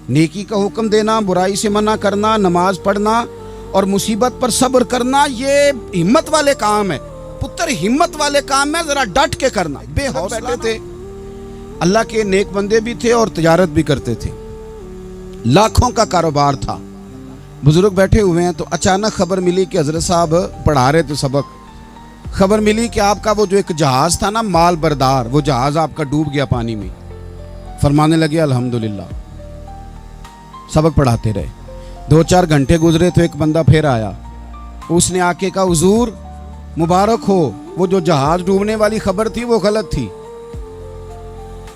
नेकी का हुक्म देना, बुराई से मना करना, नमाज पढ़ना और मुसीबत पर सब्र करना, ये हिम्मत वाले काम है पुत्र, हिम्मत वाले काम है, जरा डट के करना। बेहौसला बैठे थे, अल्लाह के नेक बंदे भी थे और तिजारत भी करते थे, लाखों का कारोबार था। बुजुर्ग बैठे हुए हैं तो अचानक खबर मिली कि हजरत साहब पढ़ा रहे थे सबक। खबर मिली कि आपका वो जो एक जहाज था ना, माल बरदार, वो जहाज आपका डूब गया पानी में। फरमाने लगे अल्हम्दुलिल्लाह। सबक पढ़ाते रहे, 2-4 घंटे गुजरे तो एक बंदा फिर आया। उसने आके कहा हुजूर मुबारक हो, वो जो जहाज डूबने वाली खबर थी वो गलत थी,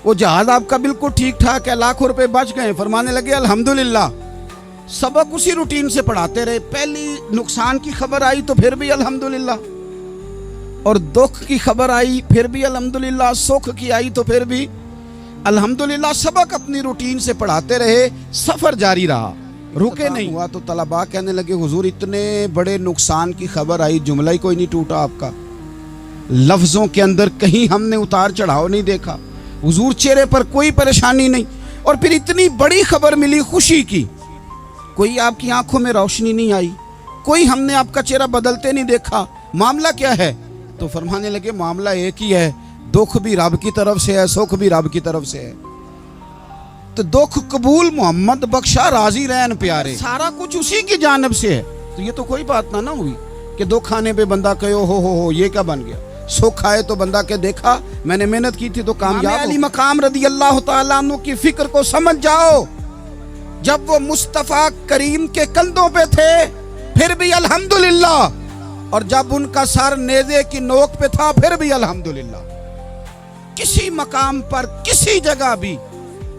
वो जहाज आपका बिल्कुल ठीक ठाक है, लाखों रुपए बच गए। फरमाने लगे अल्हम्दुलिल्लाह। सबक उसी रूटीन से पढ़ाते रहे। पहली नुकसान की खबर आई तो फिर भी अल्हम्दुलिल्लाह, और दुख की खबर आई फिर भी अल्हम्दुलिल्लाह, सुख की आई तो फिर भी अल्हम्दुलिल्लाह। सबक अपनी रूटीन से पढ़ाते रहे, सफर जारी रहा, रुके नहीं। हुआ तो तलबा कहने लगे हुजूर इतने बड़े नुकसान की खबर आई, जुमला ही कोई नहीं टूटा आपका, लफ्जों के अंदर कहीं हमने उतार चढ़ाव नहीं देखा, हुजूर चेहरे पर कोई परेशानी नहीं, और फिर इतनी बड़ी खबर मिली खुशी की, कोई आपकी आंखों में रोशनी नहीं आई, कोई हमने आपका चेहरा बदलते नहीं देखा, मामला क्या है? तो फरमाने लगे मामला एक ही है, दुख भी रब की तरफ से है, सुख भी रब की तरफ से है। तो दुख कबूल मोहम्मद बख्शा राजी रहन प्यारे, सारा कुछ उसी की जानिब से है। तो ये तो कोई बात ना हुई कि दुख आने पे बंदा कहे हो ये क्या बन गया, सुख आए तो बंदा के देखा मैंने मेहनत की थी तो कामयाब। अली मकाम रदी अल्लाह तआला अन्हु की फिक्र को समझ जाओ, जब वो मुस्तफा करीम के कंधों पे थे फिर भी अल्हम्दुलिल्लाह, और जब उनका सर नेज़े की नोक पे था फिर भी अल्हम्दुलिल्लाह। किसी मकाम पर किसी जगह भी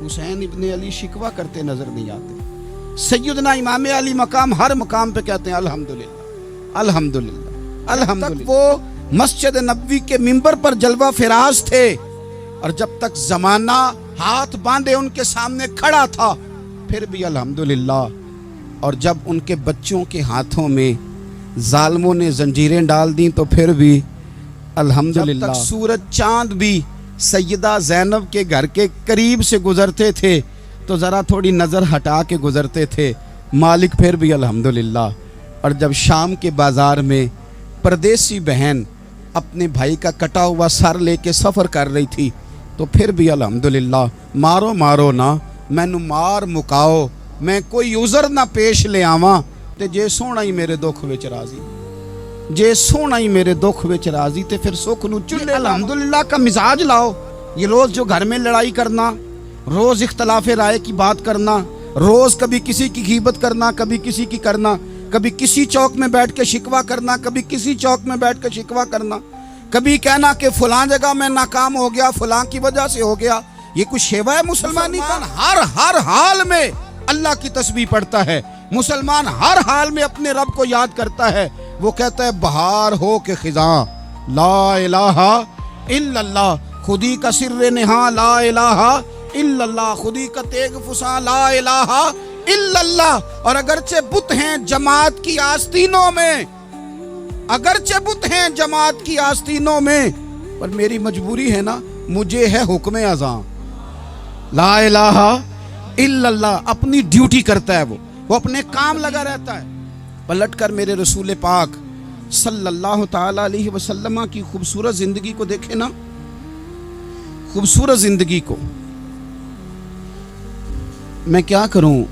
हुसैन इब्ने अली शिकवा करते नजर नहीं आते। सैयदना इमाम अली मकाम हर मकाम पे कहते हैं अल्हम्दुलिल्लाह अल्हम्दुलिल्लाह अल्हम्दुलिल्लाह। वो मस्जिद नबवी के मिंबर पर जलवा फिराज थे, और जब तक जमाना हाथ बांधे उनके सामने खड़ा था फिर भी अल्हम्दुलिल्लाह। और जब उनके बच्चों के हाथों में जालिमों ने जंजीरें डाल दी तो फिर भी अल्हम्दुलिल्लाह। जब तक सूरज चांद भी सैयदा ज़ैनब के घर के करीब से गुजरते थे तो ज़रा थोड़ी नज़र हटा के गुजरते थे, मालिक फिर भी अल्हम्दुलिल्लाह। और जब शाम के बाज़ार में परदेसी बहन अपने भाई का कटा हुआ सर लेके सफ़र कर रही थी तो फिर भी अल्हम्दुलिल्लाह। मारो मारो ना मैनू मार मुकाओ, मैं कोई उज़र ना पेश ले आवां, ते जे सोना ही मेरे दुख विच राजी, जे सोना ही मेरे दुख विच राजी, ते फिर सुख नू चुल्हे अल्हम्दुलिल्लाह का मिजाज लाओ। ये रोज़ जो घर में लड़ाई करना, रोज़ इख्तलाफे राय की बात करना, रोज़ कभी किसी की गीबत करना, कभी किसी की करना, कभी किसी चौक में बैठ के शिकवा करना, कभी किसी चौक में बैठ के शिकवा करना, कभी कहना कि फलां जगह में नाकाम हो गया, फलां की वजह से हो गया, ये कुछ शेवा है मुसलमानी का? हर हाल में अल्लाह की तस्बीह पढ़ता है मुसलमान, हर हाल में अपने रब को याद करता है। वो कहता है बहार हो के खिज़ां ला इलाहा इल्लल्लाह, खुदी का सिर्रे निहा ला इलाहा इल्लल्लाह, खुदी का तेग फुसा ला इलाहा इल्लल्लाह। और अगरचे बुत हैं जमात की आस्तीनों में, अगरचे बुत हैं जमात की आस्तीनों में, पर मेरी मजबूरी है ना, मुझे है हुक्म अज़ां ला इलाहा इल्लल्लाह। अपनी ड्यूटी करता है वो अपने काम लगा रहता है। पलट कर मेरे रसूल पाक सल्लल्लाहु ताला अलैहि वसल्लम की खूबसूरत जिंदगी को देखे ना, खूबसूरत जिंदगी को। मैं क्या करूं,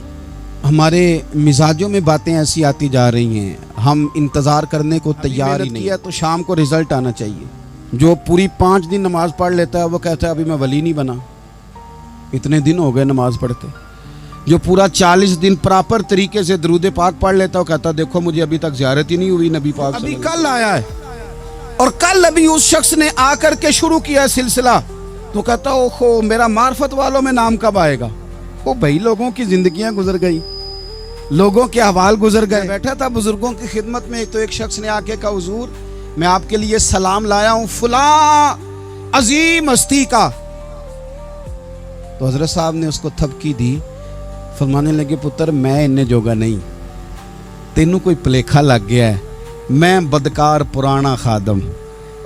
हमारे मिजाजों में बातें ऐसी आती जा रही हैं, हम इंतज़ार करने को तैयार ही नहीं है। तो शाम को रिजल्ट आना चाहिए। जो पूरी 5 दिन नमाज पढ़ लेता है वो कहता है अभी मैं वली नहीं बना, इतने दिन हो गए नमाज पढ़ते। जो पूरा 40 दिन प्रॉपर तरीके से दरूद पाक पढ़ लेता है वो कहता देखो मुझे अभी तक ज़ियारत ही नहीं हुई नबी पाक। अभी कल आया है और कल अभी उस शख्स ने आकर के शुरू किया है सिलसिला, तो कहता ओहो मेरा मार्फत वालों में नाम कब आएगा। वो भाई लोगों की जिंदगियां गुजर गई, लोगों के अहवाल गुजर गए। बैठा था बुजुर्गों की खिदमत में, तो एक शख्स ने आके कहा हुजूर मैं आपके लिए सलाम लाया हूं फलां अजीम हस्ती का। तो हजरत साहब ने उसको थपकी दी, फरमाने लगे पुत्र मैं इन्ने जोगा नहीं, तेनू कोई भुलेखा लग गया है, मैं बदकार पुराना खादम,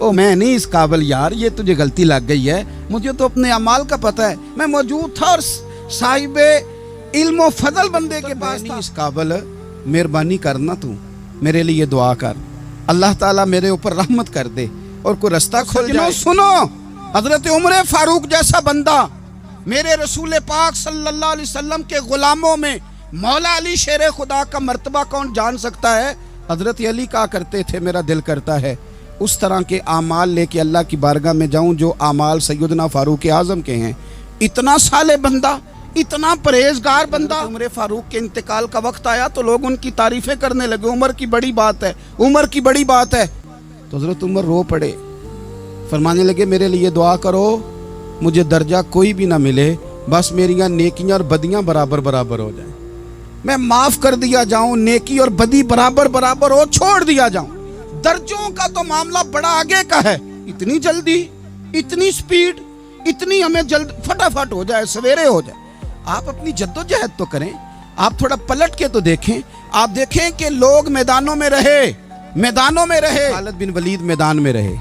ओ मैं नहीं इस काबिल यार, ये तुझे गलती लग गई है, मुझे तो अपने अमाल का पता है। मैं मौजूद था और साहिबे علم و فضل بندے کے پاس تھا۔ اس قابل مہربانی کرنا تو میرے لیے دعا کر، اللہ تعالیٰ میرے اوپر رحمت کر دے اور کوئی رستہ کھل جائے۔ سنو، حضرت عمر فاروق جیسا بندہ میرے رسول پاک صلی اللہ علیہ وسلم کے غلاموں میں مولا علی شیر خدا کا مرتبہ کون جان سکتا ہے؟ حضرت علی کہا کرتے تھے میرا دل کرتا ہے اس طرح کے اعمال لے کے اللہ کی بارگاہ میں جاؤں جو اعمال سیدنا فاروق اعظم کے ہیں۔ اتنا صالح بندہ، اتنا پرہیزگار بندہ، عمر فاروق کے انتقال کا وقت آیا تو لوگ ان کی تعریفیں کرنے لگے، عمر کی بڑی بات ہے، عمر کی بڑی بات ہے۔ تو حضرت عمر رو پڑے، فرمانے لگے میرے لیے دعا کرو، مجھے درجہ کوئی بھی نہ ملے، بس میریاں نیکیاں اور بدیاں برابر برابر ہو جائیں، میں معاف کر دیا جاؤں، نیکی اور بدی برابر برابر ہو، چھوڑ دیا جاؤں۔ درجوں کا تو معاملہ بڑا آگے کا ہے، اتنی جلدی، اتنی سپیڈ، اتنی ہمیں جلد فٹافٹ ہو جائے، سویرے ہو جائے۔ آپ اپنی جد و جہد تو کریں، آپ تھوڑا پلٹ کے تو دیکھیں، آپ دیکھیں کہ لوگ میدانوں میں رہے، میدانوں میں رہے، خالد بن ولید میدان میں رہے،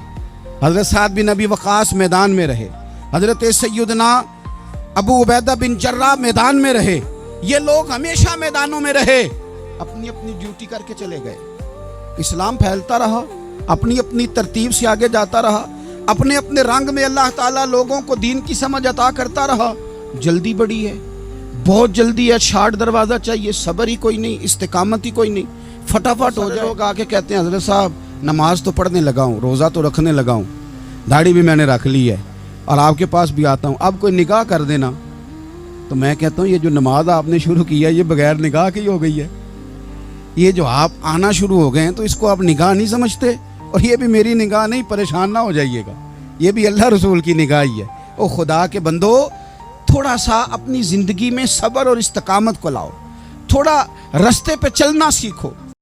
حضرت سعد بن ابی وقاص میدان میں رہے، حضرت سیدنا ابو عبیدہ بن جراح میدان میں رہے، یہ لوگ ہمیشہ میدانوں میں رہے، اپنی اپنی ڈیوٹی کر کے چلے گئے۔ اسلام پھیلتا رہا، اپنی اپنی ترتیب سے آگے جاتا رہا، اپنے اپنے رنگ میں اللہ تعالیٰ لوگوں کو دین کی سمجھ عطا کرتا رہا۔ جلدی بڑی ہے، بہت جلدی ہے، شارٹ دروازہ چاہیے، صبر ہی کوئی نہیں، استقامت ہی کوئی نہیں، فٹافٹ ہو جائے۔ لوگ آ کے کہتے ہیں حضرت صاحب نماز تو پڑھنے لگا ہوں، روزہ تو رکھنے لگا ہوں، داڑھی بھی میں نے رکھ لی ہے اور آپ کے پاس بھی آتا ہوں، اب کوئی نگاہ کر دینا۔ تو میں کہتا ہوں یہ جو نماز آپ نے شروع کی ہے یہ بغیر نگاہ کی ہو گئی ہے، یہ جو آپ آنا شروع ہو گئے ہیں تو اس کو آپ نگاہ نہیں سمجھتے، اور یہ بھی میری نگاہ نہیں، پریشان نہ ہو جائیے گا، یہ بھی اللہ رسول کی نگاہ ہی ہے۔ او خدا کے بندو، تھوڑا سا اپنی زندگی میں صبر اور استقامت کو لاؤ، تھوڑا رستے پہ چلنا سیکھو۔